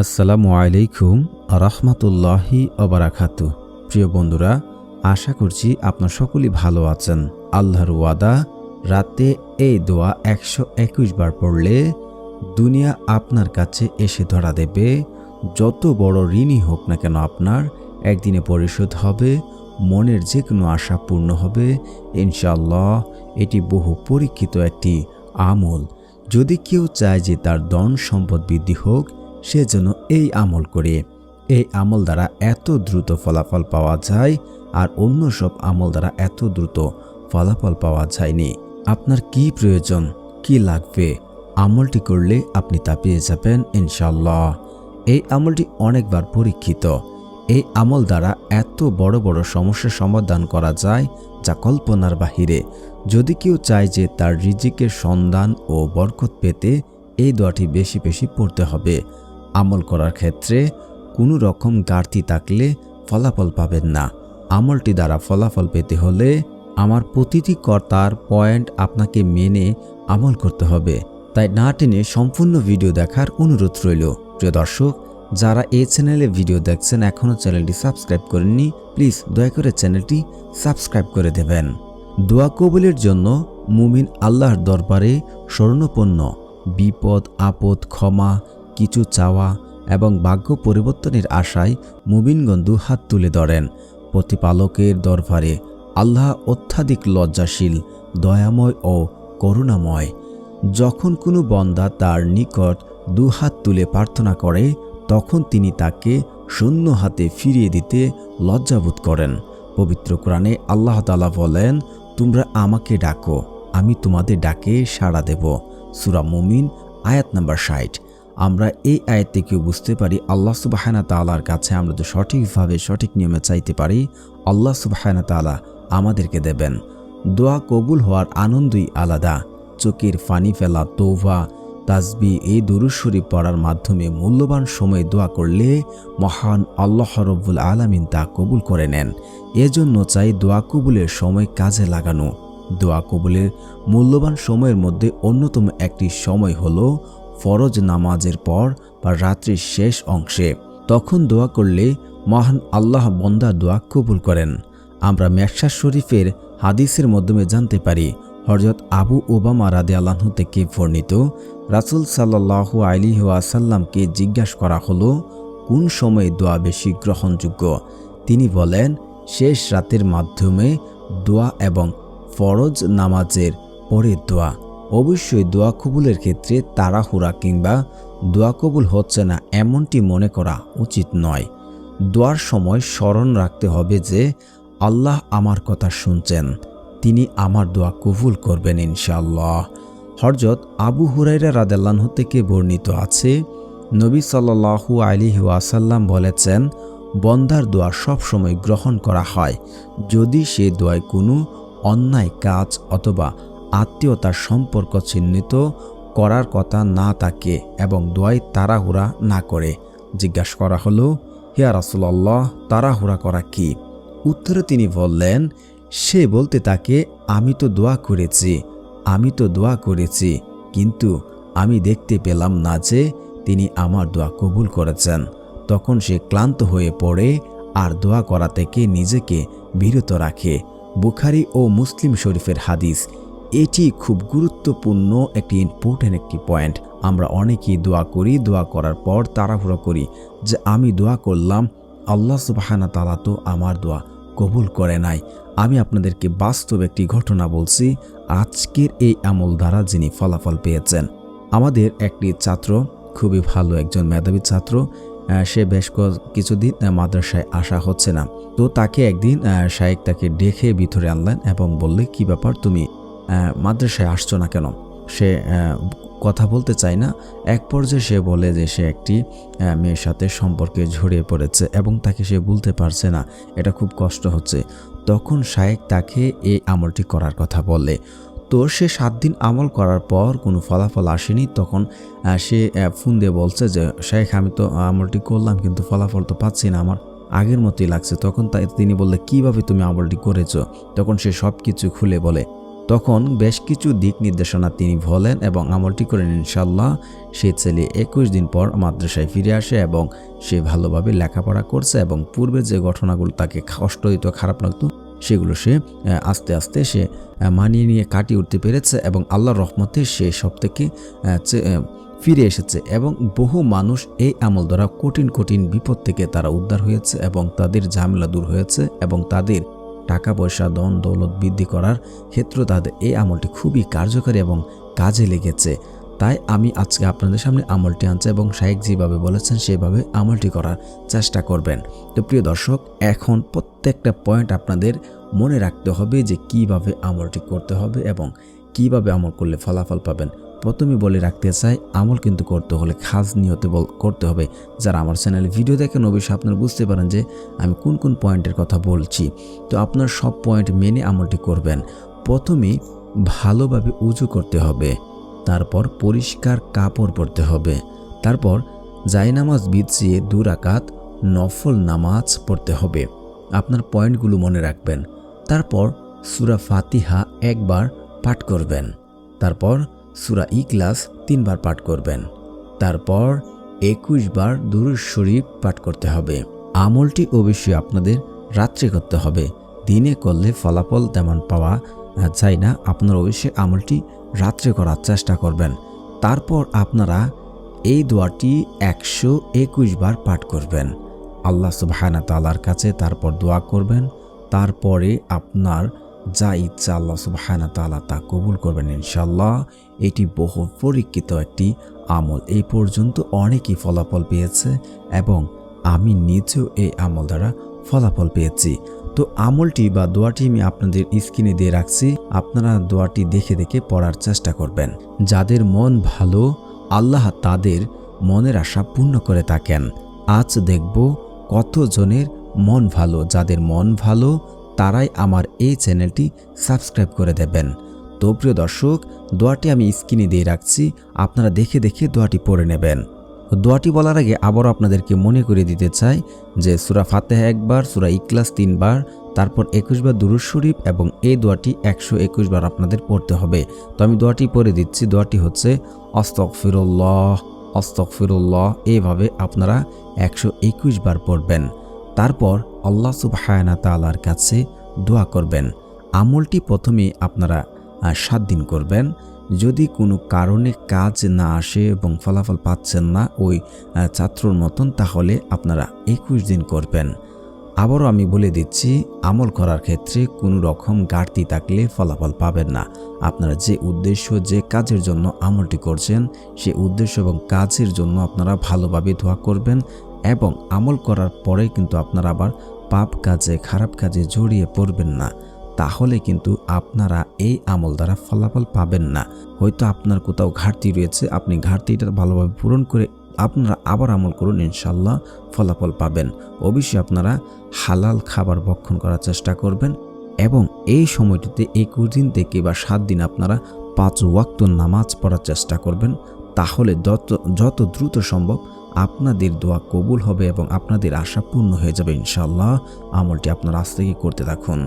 আসসালামু আলাইকুম রাহমাতুল্লাহি ওয়া বারাকাতুহু। প্রিয় বন্ধুরা, আশা করছি আপনারা সকলেই ভালো আছেন। আল্লাহর ওয়াদা, রাতে এই দোয়া 121 বার পড়লে দুনিয়া আপনার কাছে এসে ধরা দেবে। যত বড় ঋণই হোক না কেন আপনার একদিনে পরিশোধ হবে, মনের যে কোনো আশা পূর্ণ হবে ইনশাআল্লাহ। এটি বহু পরীক্ষিত একটি আমল। যদি কেউ চায় যে তার ধন সম্পদ বৃদ্ধি হোক, সে যেন এই আমল করে। এই আমল দ্বারা এত দ্রুত ফলাফল পাওয়া যায়, আর অন্য সব আমল দ্বারা এত দ্রুত ফলাফল পাওয়া যায়নি। আপনার কি প্রয়োজন, কি লাগবে, আমলটি করলে আপনি তা পেয়ে যাবেন ইনশাআল্লাহ। এই আমলটি অনেকবার পরীক্ষিত। এই আমল দ্বারা এত বড় বড় সমস্যার সমাধান করা যায় যা কল্পনার বাহিরে। যদি কেউ চায় যে তার রিজিকের সন্ধান ও বরকত পেতে, এই দোয়াটি বেশি বেশি পড়তে হবে। আমল করার ক্ষেত্রে কোনো রকম ঘাটতি থাকলে ফলাফল পাবেন না। আমলটি দ্বারা ফলাফল পেতে হলে আমার প্রতিটি কর্তার পয়েন্ট আপনাকে মেনে আমল করতে হবে। তাই না টেনে সম্পূর্ণ ভিডিও দেখার অনুরোধ রইল। প্রিয় দর্শক, যারা এই চ্যানেলে ভিডিও দেখছেন এখনও চ্যানেলটি সাবস্ক্রাইব করেননি, প্লিজ দয়া করে চ্যানেলটি সাবস্ক্রাইব করে দেবেন। দোয়া কবুলের জন্য মুমিন আল্লাহর দরবারে শরণাপন্ন। বিপদ আপদ, ক্ষমা, কিছু চাওয়া এবং ভাগ্য পরিবর্তনের আশায় মুমিনগণ দুহাত তুলে ধরেন। প্রতিপালকের দরবারে আল্লাহ অত্যাধিক লজ্জাশীল, দয়াময় ও করুণাময়। যখন কোনো বান্দা তার নিকট দুহাত তুলে প্রার্থনা করে, তখন তিনি তাকে শূন্য হাতে ফিরিয়ে দিতে লজ্জাবোধ করেন। পবিত্র কোরআনে আল্লাহ তাআলা বলেন, তোমরা আমাকে ডাকো, আমি তোমাদের ডাকে সাড়া দেব। সূরা মুমিন আয়াত নাম্বার 60। আমরা এই আয়াত থেকেও বুঝতে পারি আল্লাহ সুবহানাহু তাআলার কাছে আমরা যদি সঠিকভাবে সঠিক নিয়মে চাইতে পারি, আল্লাহ সুবহানাহু তাআলা আমাদেরকে দেবেন। দোয়া কবুল হওয়ার আনন্দই আলাদা। চোখের পানি ফেলা, তওবা, তাসবিহ, এই দুরূদ শরীফ পড়ার মাধ্যমে মূল্যবান সময় দোয়া করলে মহান আল্লাহ রাব্বুল আলামিন তা কবুল করে নেন। এজন্য চাই দোয়া কবুলের সময় কাজে লাগানো। দোয়া কবুলের মূল্যবান সময়ের মধ্যে অন্যতম একটি সময় হলো ফরজ নামাজের পর বা রাত্রির শেষ অংশে। তখন দোয়া করলে মহান আল্লাহ বান্দার দোয়া কবুল করেন। আমরা মেশকাত শরীফের হাদিসের মাধ্যমে জানতে পারি, হযরত আবু উমামা রাদিয়াল্লাহু আনহু থেকে বর্ণিত, রাসূল সাল্লাল্লাহু আলাইহি ওয়াসাল্লামকে জিজ্ঞাসা করা হলো, কোন সময়ে দোয়া বেশি গ্রহণযোগ্য? তিনি বলেন, শেষ রাতের মাধ্যমে দোয়া এবং ফরজ নামাজের পরে দোয়া। অবশ্যই দোয়া কবুলের ক্ষেত্রে তাড়াহুড়া কিংবা দোয়া কবুল হচ্ছে না এমনটি মনে করা উচিত নয়। দোয়ার সময় স্মরণ রাখতে হবে যে আল্লাহ আমার কথা শুনছেন, তিনি আমার দোয়া কবুল করবেন ইনশাআল্লাহ। হযরত আবু হুরায়রা রাদিয়াল্লাহু আনহু থেকে বর্ণিত আছে, নবী সাল্লাল্লাহু আলাইহি ওয়াসাল্লাম বলেছেন, বান্দার দোয়া সব সময় গ্রহণ করা হয় যদি সে দোয়ায় কোনো অন্যায় কাজ অথবা আত্মীয়তার সম্পর্ক চিহ্নিত করার কথা না থাকে এবং দোয়ায় তাড়াহুড়া না করে। জিজ্ঞাসা করা হলো, হে রাসূলুল্লাহ, তাড়াহুড়া করা কি? উত্তরে তিনি বললেন, সে বলতে থাকে, আমি তো দোয়া করেছি, কিন্তু আমি দেখতে পেলাম না যে তিনি আমার দোয়া কবুল করেছেন। তখন সে ক্লান্ত হয়ে পড়ে আর দোয়া করা থেকে নিজেকে বিরত রাখে। বুখারী ও মুসলিম শরীফের হাদিস। এটি খুব গুরুত্বপূর্ণ একটি ইম্পর্টেন্ট একটি পয়েন্ট। আমরা অনেকেই দোয়া করি, দোয়া করার পর তাড়াহুড়ো করি যে আমি দোয়া করলাম, আল্লাহ সুবহানাহু তাআলা তো আমার দোয়া কবুল করে নাই। আমি আপনাদেরকে বাস্তব একটি ঘটনা বলছি। আজকের এই আমল দ্বারা যিনি ফলাফল পেয়েছেন, আমাদের একটি ছাত্র, খুবই ভালো একজন মেধাবী ছাত্র, সে বেশ কিছুদিন মাদ্রাসায় আসা হচ্ছে না। তো তাকে একদিন শায়েখ তাকে ডেকে ভিতরে আনলেন এবং বললে, কি ব্যাপার, তুমি মাদ্রাসায় আসছো না কেন? সে কথা বলতে চায় না। এক পর্যায়ে সে বলে যে সে একটি মেয়ের সাথে সম্পর্কে জড়িয়ে পড়েছে এবং তাকে সে বলতে পারছে না, এটা খুব কষ্ট হচ্ছে। তখন শায়েখ তাকে এই আমলটি করার কথা বলে। তো সে 7 দিন আমল করার পর কোনো ফলাফল আসেনি। তখন সে ফোন দিয়ে বলছে যে শায়েখ, আমি তো আমলটি করলাম কিন্তু ফলাফল তো পাচ্ছি না, আমার আগের মতোই লাগছে। তখন তিনি বললে, কিভাবে তুমি আমলটি করেছো? তখন সে সব কিছু খুলে বলে। তখন বেশ কিছু দিক নির্দেশনা তিনি বলেন এবং আমলটি করেন। ইনশাল্লাহ সে ছেলে 21 দিন পর মাদ্রাসায় ফিরে আসে এবং সে ভালোভাবে লেখাপড়া করছে এবং পূর্বে যে ঘটনাগুলো তাকে কষ্ট দিত, খারাপ লাগতো, সেগুলো সে আস্তে আস্তে সে মানিয়ে নিয়ে কাটিয়ে উঠতে পেরেছে এবং আল্লাহর রহমতে সে সব থেকে ফিরে এসেছে। এবং বহু মানুষ এই আমল দ্বারা কঠিন কঠিন বিপদ থেকে তারা উদ্ধার হয়েছে এবং তাদের ঝামেলা দূর হয়েছে এবং তাদের টাকা পয়সা ধন দৌলত বৃদ্ধি করার ক্ষেত্রে তাদের এই আমলটি খুবই কার্যকারী এবং কাজে লেগেছে। তাই আমি আজকে আপনাদের সামনে আমলটি আনছি এবং শাইখ যেভাবে বলেছেন সেভাবে আমলটি করার চেষ্টা করবেন। তো প্রিয় দর্শক, এখন প্রত্যেকটা পয়েন্ট আপনাদের মনে রাখতে হবে যে কিভাবে আমলটি করতে হবে এবং কিভাবে আমল করলে ফলাফল পাবেন। প্রথমে বলে রাখতে চাই, আমল কিন্তু করতে হলে খাস নিয়তে করতে হবে। যারা আমার চ্যানেলে ভিডিও দেখেন অবশ্যই আপনারা বুঝতে পারেন যে আমি কোন কোন পয়েন্টের কথা বলছি। তো আপনার সব পয়েন্ট মেনে আমলটি করবেন। প্রথমে ভালোভাবে উজু করতে হবে, তারপর পরিষ্কার কাপড় পরতে হবে, তারপর জায়নামাজ বিছিয়ে 2 রাকাত নফল নামাজ পড়তে হবে। আপনার পয়েন্টগুলো মনে রাখবেন। তারপর সূরা ফাতিহা 1 বার পাঠ করবেন, তারপর সূরা ইখলাস 3 বার পাঠ করবেন, তারপর 21 বার দুরূদ শরীফ পাঠ করতে হবে। আমলটি অবশ্যই আপনাদের রাত্রে করতে হবে, দিনে করলে ফলাফল তেমন পাওয়া যায় না। আপনারা অবশ্যই আমলটি রাত্রে করার চেষ্টা করবেন। তারপর আপনারা এই দোয়াটি 121 বার পাঠ করবেন আল্লাহ সুবহানাহু ওয়া তাআলার কাছে। তারপর দোয়া করবেন, তারপরে আপনার যা ইচ্ছা আল্লাহ সুবহানাহু ওয়া তাআলা তা কবুল করবেন ইনশাআল্লাহ। এটি বহু পরীক্ষিত একটি আমল। এই পর্যন্ত অনেকেই ফলাফল পেয়েছে এবং আমি নিজেও এই আমল দ্বারা ফলাফল পেয়েছি। তো আমলটি বা দোয়াটি আমি আপনাদের স্ক্রিনে দিয়ে রাখছি, আপনারা দোয়াটি দেখে দেখে পড়ার চেষ্টা করবেন। যাদের মন ভালো আল্লাহ তাদের মনের আশা পূর্ণ করে থাকেন। আজ দেখব কতজনের মন ভালো। যাদের মন ভালো তারাই আমার এই চ্যানেলটি সাবস্ক্রাইব করে দেবেন। তো প্রিয় দর্শক, দোয়াটি আমি স্ক্রিনে দিয়ে রাখছি, আপনারা দেখে দেখে দোয়াটি পড়ে নেবেন। দোয়াটি বলার আগে আবারও আপনাদেরকে মনে করে দিতে চাই যে সূরা ফাতিহা 1 বার, সূরা ইখলাস 3 বার, তারপর 21 বার দুরূদ শরীফ এবং এই দোয়াটি 121 বার আপনাদের পড়তে হবে। তো আমি দোয়াটি পড়ে দিচ্ছি। দোয়াটি হচ্ছে আস্তাগফিরুল্লাহ আস্তাগফিরুল্লাহ। এইভাবে আপনারা 121 বার পড়বেন। তারপর আল্লাহ সুবহানাহু ওয়া তাআলার কাছে দোয়া করবেন। আমলটি প্রথমে আপনারা 7 দিন করবেন। যদি কোনো কারণে কাজ না আসে এবং ফলাফল পাচ্ছেন না ওই ছাত্রর মতন, তাহলে আপনারা 21 দিন করবেন। আবারও আমি বলে দিচ্ছি, আমল করার ক্ষেত্রে কোনো রকম ঘাটতি থাকলে ফলাফল পাবেন না। আপনারা যে উদ্দেশ্য, যে কাজের জন্য আমলটি করছেন সেই উদ্দেশ্য এবং কাজের জন্য আপনারা ভালোভাবে দোয়া করবেন এবং আমল করার পরে কিন্তু আপনারা আবার পাপ কাজে, খারাপ কাজে জড়িয়ে পড়বেন না। তাহলে কিন্তু আপনারা এই আমল দ্বারা ফলাফল পাবেন না। হয়তো আপনার কোথাও ঘাটতি রয়েছে, আপনি ঘাটতিটা ভালোভাবে পূরণ করে আপনারা আবার আমল করুন, ইনশাল্লাহ ফলাফল পাবেন। অবশ্যই আপনারা হালাল খাবার ভক্ষণ করার চেষ্টা করবেন এবং এই সময়টিতে 21 দিন থেকে বা 7 দিন আপনারা 5 ওয়াক্ত নামাজ পড়ার চেষ্টা করবেন। তাহলে যত দ্রুত সম্ভব আপনাদের দোয়া কবুল হবে এবং আপনাদের আশা পূর্ণ হয়ে যাবে ইনশাআল্লাহ। আমলটি আপনারা আজ থেকে করতে থাকুন।